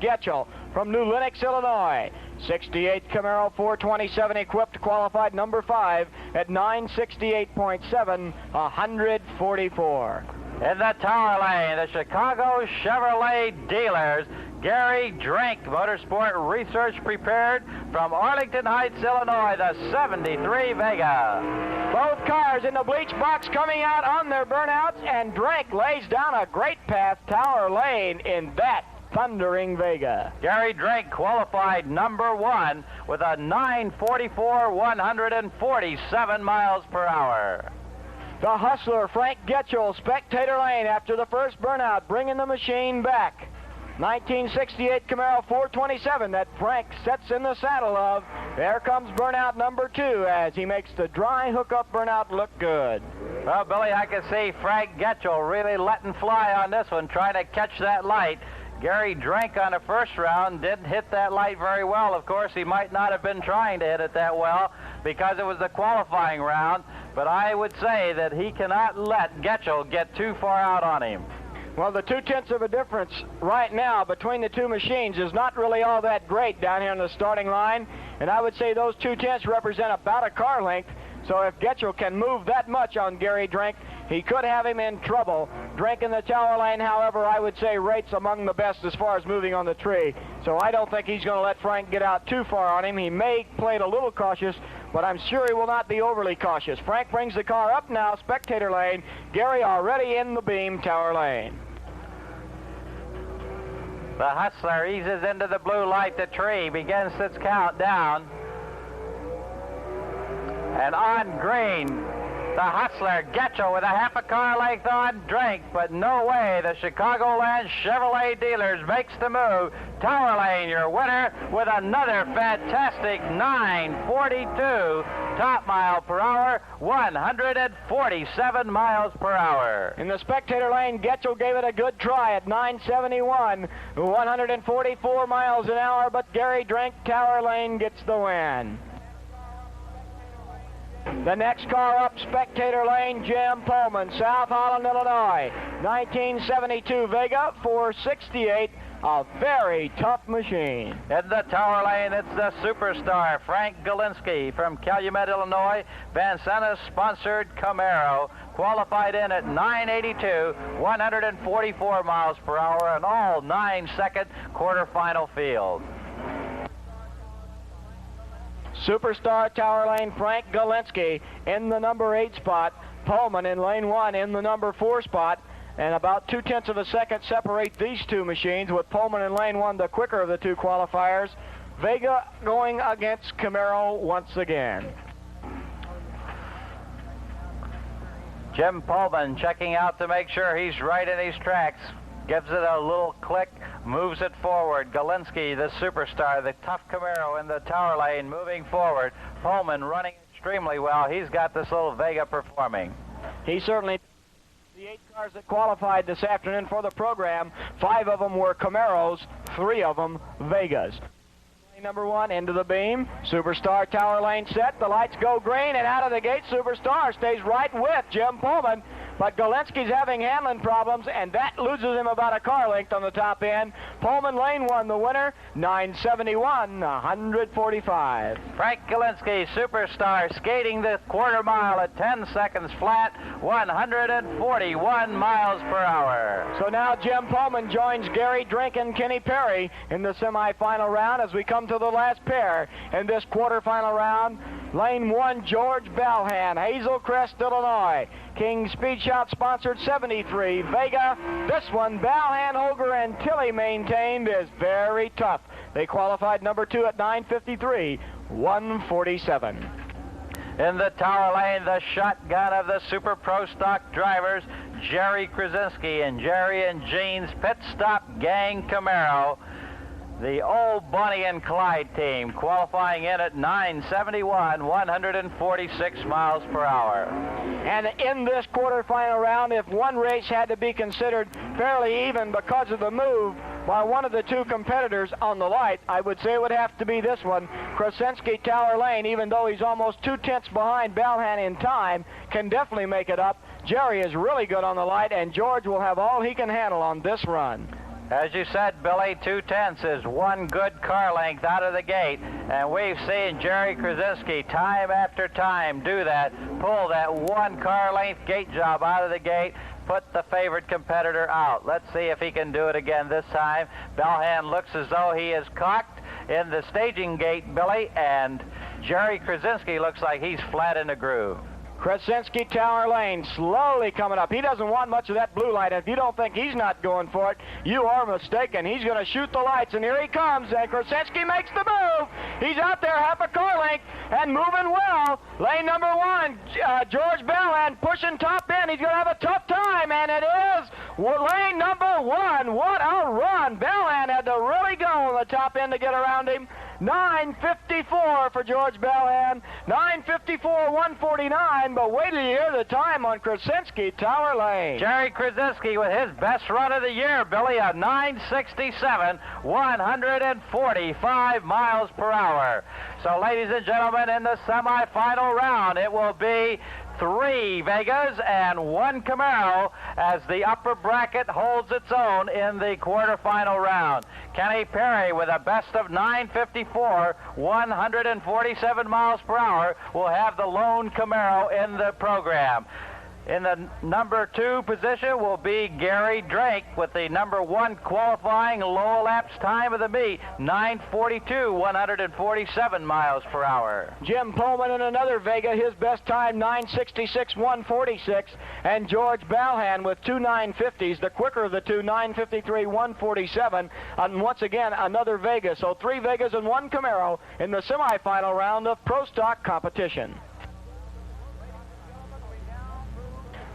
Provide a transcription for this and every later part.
Getchell from New Lenox, Illinois. 68 Camaro 427 equipped, qualified number 5 at 968.7, 144. In the tower lane, the Chicago Chevrolet dealers, Gary Drink, Motorsport Research prepared from Arlington Heights, Illinois, the 73 Vega. Both cars in the bleach box coming out on their burnouts, and Drink lays down a great path tower lane in that thundering Vega. Gary Drink qualified number 1 with a 944, 147 miles per hour. The hustler, Frank Getchell, spectator lane after the first burnout, bringing the machine back. 1968 Camaro 427 that Frank sets in the saddle of. There comes burnout number 2 as he makes the dry hookup burnout look good. Well, Billy, I can see Frank Getchell really letting fly on this one, trying to catch that light. Gary Drink on the first round didn't hit that light very well. Of course, he might not have been trying to hit it that well because it was the qualifying round, but I would say that he cannot let Getchell get too far out on him. Well, the 0.2 of a difference right now between the two machines is not really all that great down here in the starting line, and I would say those 0.2 represent about a car length. So if Getchell can move that much on Gary Drink, he could have him in trouble. Drink in the tower lane, however, I would say rates among the best as far as moving on the tree. So I don't think he's going to let Frank get out too far on him. He may play it a little cautious, but I'm sure he will not be overly cautious. Frank brings the car up now, spectator lane. Gary already in the beam, tower lane. The hustler eases into the blue light. The tree begins its countdown. And on green, the hustler, Getchell, with a half a car length on Drink, but no way. The Chicagoland Chevrolet dealers makes the move. Tower lane, your winner, with another fantastic 942 top mile per hour, 147 miles per hour. In the spectator lane, Getchell gave it a good try at 971, 144 miles an hour, but Gary Drink, tower lane, gets the win. The next car up, spectator lane, Jim Pullman, South Holland, Illinois. 1972 Vega 468, a very tough machine. In the tower lane, it's the superstar, Frank Galinsky from Calumet, Illinois. Van Santa-sponsored Camaro, qualified in at 982, 144 miles per hour, an all 9-second quarterfinal field. Superstar tower lane, Frank Galinsky in the number 8 spot. Pullman in lane 1 in the number 4 spot. And about 0.2 of a second separate these two machines, with Pullman in lane 1 the quicker of the two qualifiers. Vega going against Camaro once again. Jim Pullman checking out to make sure he's right in his tracks. Gives it a little click, moves it forward. Galinsky, the superstar, the tough Camaro in the tower lane, moving forward. Pullman running extremely well. He's got this little Vega performing. He certainly. The 8 cars that qualified this afternoon for the program, 5 of them were Camaros, 3 of them Vegas. Number 1 into the beam. Superstar tower lane set. The lights go green, and out of the gate, Superstar stays right with Jim Pullman. But Galinsky's having handling problems, and that loses him about a car length on the top end. Pullman lane 1 the winner, 971, 145. Frank Galinsky, superstar, skating the quarter mile at 10 seconds flat, 141 miles per hour. So now Jim Pullman joins Gary Drink and Kenny Perry in the semifinal round as we come to the last pair in this quarterfinal round. Lane 1, George Balhan, Hazel Crest, Illinois. King Speed Shot sponsored 73 Vega. This one, Balhan, Holger, and Tilley maintained is very tough. They qualified number 2 at 953, 147. In the tower lane, the shotgun of the Super Pro Stock drivers, Jerry Krasinski and Jerry and Jean's Pit Stop Gang Camaro. The old Bonnie and Clyde team qualifying in at 971, 146 miles per hour. And in this quarterfinal round, if one race had to be considered fairly even because of the move by one of the two competitors on the light, I would say it would have to be this one. Krasinski tower lane, even though he's almost 0.2 behind Balhan in time, can definitely make it up. Jerry is really good on the light, and George will have all he can handle on this run. As you said, Billy, 2/10 is one good car length out of the gate, and we've seen Jerry Krasinski time after time do that, pull that one car length gate job out of the gate, put the favored competitor out. Let's see if he can do it again this time. Belhan looks as though he is cocked in the staging gate, Billy, and Jerry Krasinski looks like he's flat in the groove. Krasinski, Tower Lane, slowly coming up. He doesn't want much of that blue light. If you don't think he's not going for it, you are mistaken. He's going to shoot the lights, and here he comes, and Krasinski makes the move. He's out there half a car length and moving well. Lane number 1, George Belhan pushing top end. He's going to have a tough time, and it is lane number 1. What a run. Belhan had to really go on the top end to get around him. 9:54 for George Belhan. 9:54, 149, but wait till you hear the time on Krasinski, Tower Lane. Jerry Krasinski with his best run of the year, Billy, a 9:67, 145 miles per hour. So, ladies and gentlemen, in the semifinal round, it will be 3 Vegas and 1 Camaro as the upper bracket holds its own in the quarterfinal round. Kenny Perry with a best of 9:54, 147 miles per hour will have the lone Camaro in the program. In the number 2 position will be Gary Drake with the number 1 qualifying low elapsed time of the meet, 9:42, 147 miles per hour. Jim Pullman in another Vega, his best time 9:66, 146, and George Belhan with 2 950s, the quicker of the two, 9:53, 147, and once again another Vega. So 3 Vegas and 1 Camaro in the semifinal round of Pro Stock competition.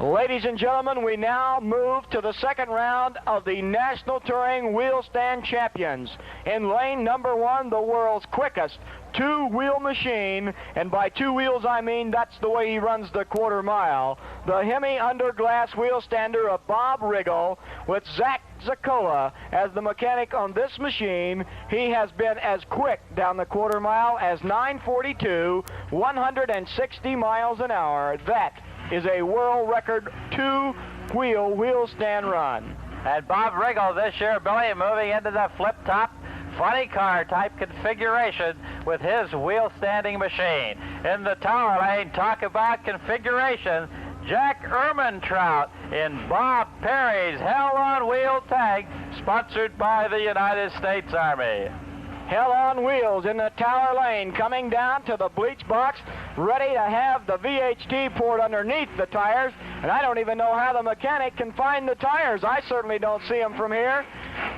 Ladies and gentlemen, we now move to the second round of the National Touring Wheel Stand Champions. In lane number 1, the world's quickest 2-wheel machine, and by 2 wheels I mean that's the way he runs the quarter mile. The Hemi Underglass wheel stander of Bob Riggle with Zach Zakola as the mechanic on this machine. He has been as quick down the quarter mile as 9:42, 160 miles an hour. That is a world record 2-wheel wheel stand run. And Bob Riggle this year, Billy, moving into the flip-top funny car type configuration with his wheel standing machine. In the Tower Lane, talk about configuration. Jack Ehrmantraut in Bob Perry's Hell on Wheel tank, sponsored by the United States Army. Hell on Wheels in the Tower Lane, coming down to the bleach box, ready to have the VHT poured underneath the tires. And I don't even know how the mechanic can find the tires. I certainly don't see them from here.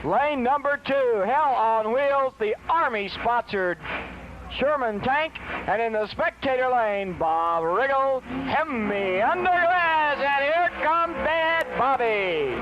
Lane number 2, Hell on Wheels, the Army-sponsored Sherman tank. And in the spectator lane, Bob Riggle, Hemi Underglass, and here comes Bad Bobby.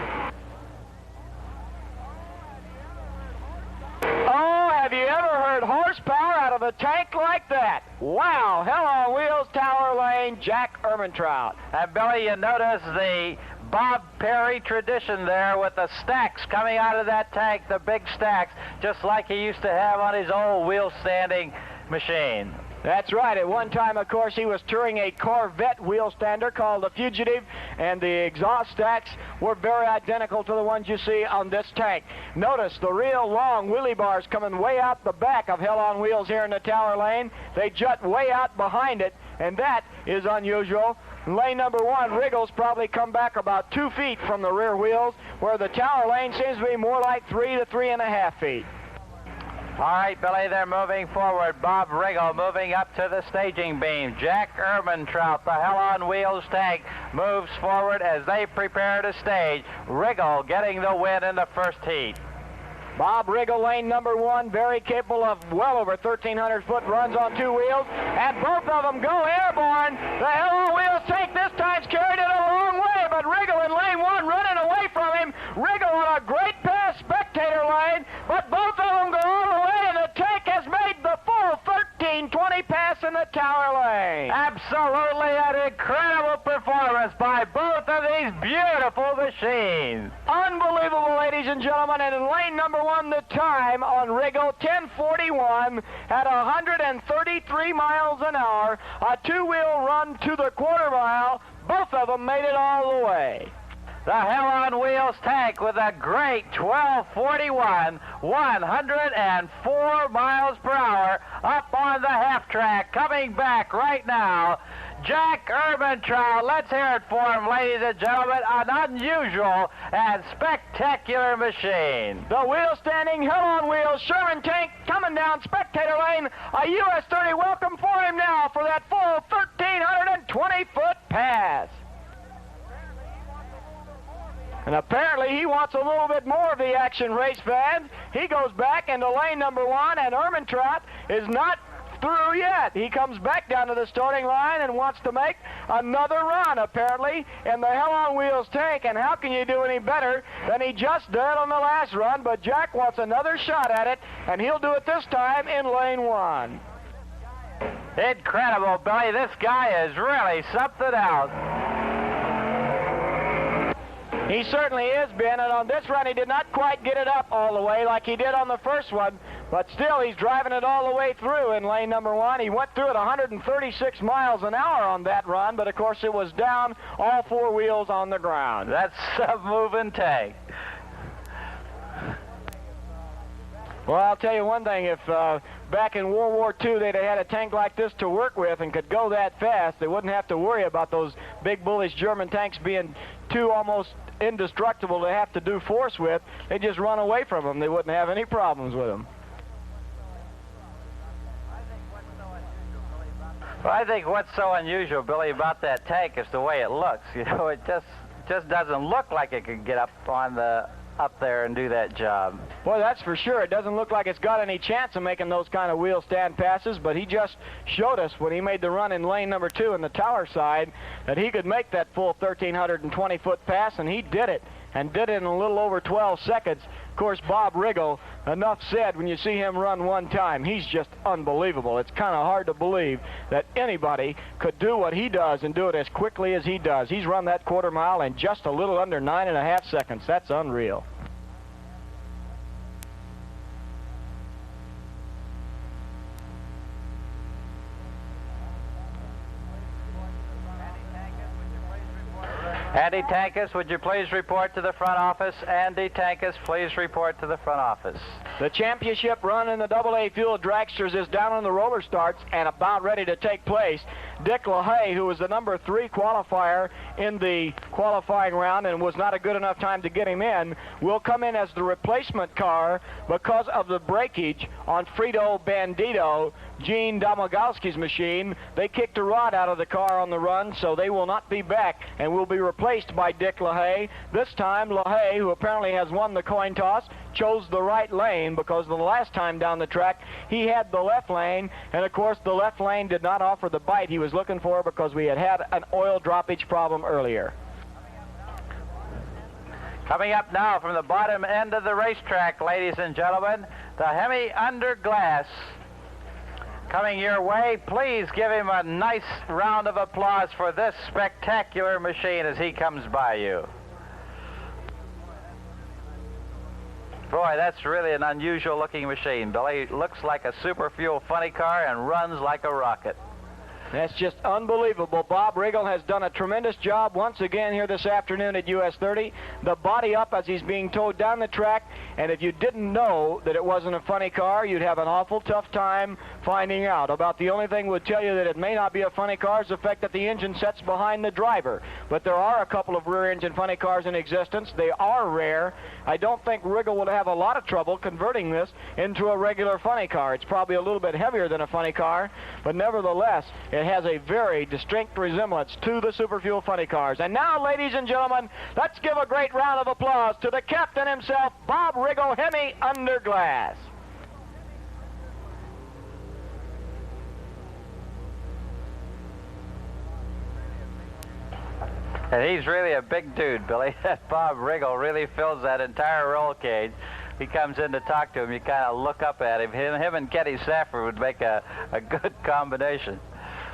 Oh, have you ever heard horsepower out of a tank like that? Wow, Hell on Wheels, Tower Lane, Jack Ehrmantraut. And Billy, you notice the Bob Perry tradition there with the stacks coming out of that tank, the big stacks, just like he used to have on his old wheel standing machine. That's right. At one time, of course, he was touring a Corvette wheel stander called the Fugitive, and the exhaust stacks were very identical to the ones you see on this tank. Notice the real long wheelie bars coming way out the back of Hell on Wheels here in the Tower Lane. They jut way out behind it, and that is unusual. Lane number 1, Riggle's probably come back about 2 feet from the rear wheels, where the Tower Lane seems to be more like 3 to 3.5 feet. All right, Billy, they're moving forward. Bob Riggle moving up to the staging beam. Jack Ehrmantraut, the Hell on Wheels tank, moves forward as they prepare to stage. Riggle getting the win in the first heat. Bob Riggle, lane number 1, very capable of well over 1,300-foot runs on 2 wheels, and both of them go airborne. The Hell on Wheels tank this time's carried it a long way, but Riggle in lane 1 running away from him. Riggle on a great pass, spectator lane, but both of them go all the way, and the tank has made the full 13:20 pass in the Tower Lane. Absolutely an incredible performance by both of these beautiful machines. Unbelievable, ladies and gentlemen, and in lane number 1, the time on Riggle, 10:41 at 133 miles an hour, a 2-wheel run to the quarter mile. Both of them made it all the way. The Hell on Wheels tank with a great 1241, 104 miles per hour up on the half track. Coming back right now, Jack Ehrmantraut. Let's hear it for him, ladies and gentlemen. An unusual and spectacular machine. The wheel standing, Hell on Wheels, Sherman tank coming down spectator lane. A US 30 welcome for him now for that full 1,320-foot pass. And apparently he wants a little bit more of the action, race fans. He goes back into lane number 1, and Ehrmantraut is not through yet. He comes back down to the starting line and wants to make another run, apparently, in the Hell on Wheels tank. And how can you do any better than he just did on the last run? But Jack wants another shot at it, and he'll do it this time in lane 1. Incredible, Billy. This guy is really something else. He certainly is, Ben, and on this run he did not quite get it up all the way like he did on the first one, but still he's driving it all the way through in lane number 1. He went through at 136 miles an hour on that run, but of course it was down, all 4 wheels on the ground. That's a moving tank. Well, I'll tell you one thing, if back in World War II they'd have had a tank like this to work with and could go that fast, they wouldn't have to worry about those big bullish German tanks being too almost indestructible to have to do force with. They'd just run away from them. They wouldn't have any problems with them. Well, I think what's so unusual, Billy, about that tank is the way it looks. You know, it just doesn't look like it could get up there and do that job. Boy, that's for sure. It doesn't look like it's got any chance of making those kind of wheel stand passes, but he just showed us when he made the run in lane number 2 in the tower side that he could make that full 1,320-foot pass, and he did it, and did it in a little over 12 seconds. Of course, Bob Riggle, enough said when you see him run one time. He's just unbelievable. It's kind of hard to believe that anybody could do what he does and do it as quickly as he does. He's run that quarter mile in just a little under 9.5 seconds. That's unreal. Andy Tankus, would you please report to the front office? Andy Tankus, please report to the front office. The championship run in the AA Fuel Dragsters is down on the roller starts and about ready to take place. Dick LaHaye, who was the number 3 qualifier in the qualifying round and was not a good enough time to get him in, will come in as the replacement car because of the breakage on Frito Bandito, Gene Domagowski's machine. They kicked a rod out of the car on the run, so they will not be back and will be replaced by Dick LaHaye. This time, LaHaye, who apparently has won the coin toss, chose the right lane because the last time down the track he had the left lane, and of course the left lane did not offer the bite he was looking for because we had an oil droppage problem earlier. Coming up now from the bottom end of the racetrack, ladies and gentlemen, the Hemi Underglass coming your way. Please give him a nice round of applause for this spectacular machine as he comes by you. Boy, that's really an unusual looking machine, Billy. Looks like a Super Fuel funny car and runs like a rocket. That's just unbelievable. Bob Riggle has done a tremendous job once again here this afternoon at US 30. The body up as he's being towed down the track, and if you didn't know that it wasn't a funny car, you'd have an awful tough time finding out. About the only thing would tell you that it may not be a funny car is the fact that the engine sets behind the driver. But there are a couple of rear-engine funny cars in existence. They are rare. I don't think Riggle would have a lot of trouble converting this into a regular funny car. It's probably a little bit heavier than a funny car, but nevertheless, it has a very distinct resemblance to the Super Fuel funny cars. And now, ladies and gentlemen, let's give a great round of applause to the captain himself, Bob Riggle, Hemi Underglass. And he's really a big dude, Billy. Bob Riggle really fills that entire roll cage. He comes in to talk to him, you kind of look up at him. Him and Kenny Safford would make a good combination.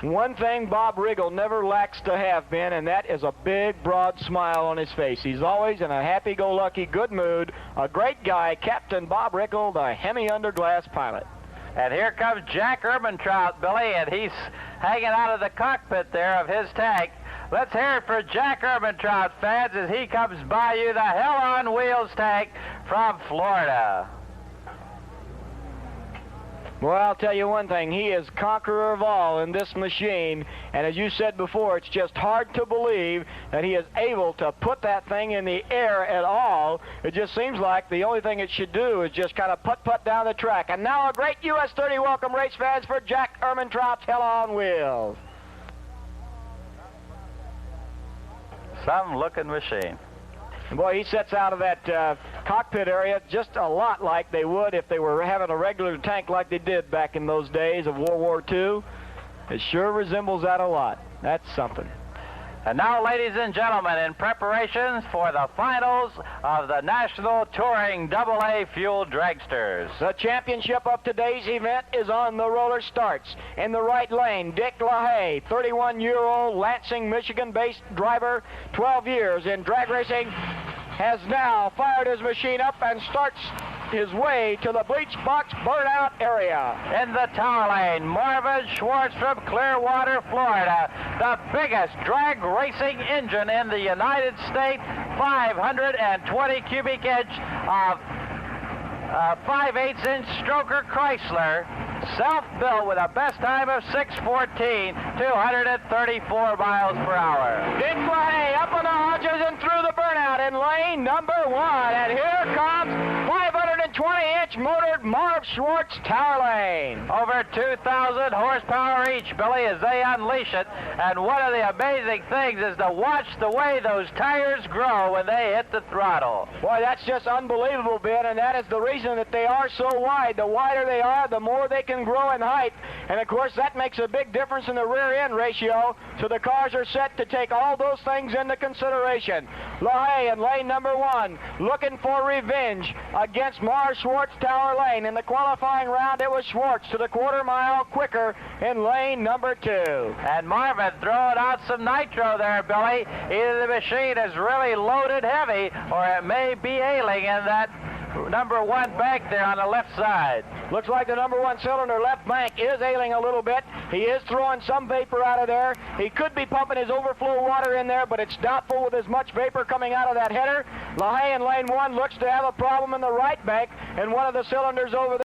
One thing Bob Riggle never lacks to have, Ben, and that is a big, broad smile on his face. He's always in a happy-go-lucky, good mood. A great guy, Captain Bob Riggle, the Hemi Underglass pilot. And here comes Jack Ehrmantraut, Billy, and he's hanging out of the cockpit there of his tank. Let's hear it for Jack Ehrmantraut, fans, as he comes by you, the Hell on Wheels tank from Florida. Well, I'll tell you one thing. He is conqueror of all in this machine. And as you said before, it's just hard to believe that he is able to put that thing in the air at all. It just seems like the only thing it should do is just kind of putt-putt down the track. And now a great US 30 welcome, race fans, for Jack Ehrmantraut's Hell on Wheels. Some looking machine. Boy, he sets out of that cockpit area just a lot like they would if they were having a regular tank like they did back in those days of World War II. It sure resembles that a lot. That's something. And now, ladies and gentlemen, in preparations for the finals of the National Touring AA Fuel Dragsters. The championship of today's event is on the roller starts. In the right lane, Dick LaHaye, 31-year-old Lansing, Michigan-based driver, 12 years in drag racing, has now fired his machine up and starts his way to the bleach box burnout area. In the tower lane, Marvin Schwartz from Clearwater, Florida, the biggest drag racing engine in the United States, 520 cubic inch of 5/8-inch stroker Chrysler, self-built with a best time of 6:14, 234 miles per hour. Dick LaHaye up on the haunches and through the burnout in lane number 1. And here comes 520-inch motored Marv Schwartz tower lane. Over 2,000 horsepower each, Billy, as they unleash it. And one of the amazing things is to watch the way those tires grow when they hit the throttle. Boy, that's just unbelievable, Ben, and that is the reason that they are so wide. The wider they are, the more they can grow in height. And, of course, that makes a big difference in the rear-end ratio, so the cars are set to take all those things into consideration. LaHaye in lane number 1, looking for revenge against Marv Schwartz tower lane. In the qualifying round, it was Schwartz to the quarter-mile quicker in lane number 2. And Marvin throwing out some nitro there, Billy. Either the machine is really loaded heavy, or it may be ailing in that number 1 bank there on the left side. Looks like the number 1 cylinder left bank is ailing a little bit. He is throwing some vapor out of there. He could be pumping his overflow water in there, but it's doubtful with as much vapor coming out of that header. LaHaye in lane 1 looks to have a problem in the right bank, and one of the cylinders over there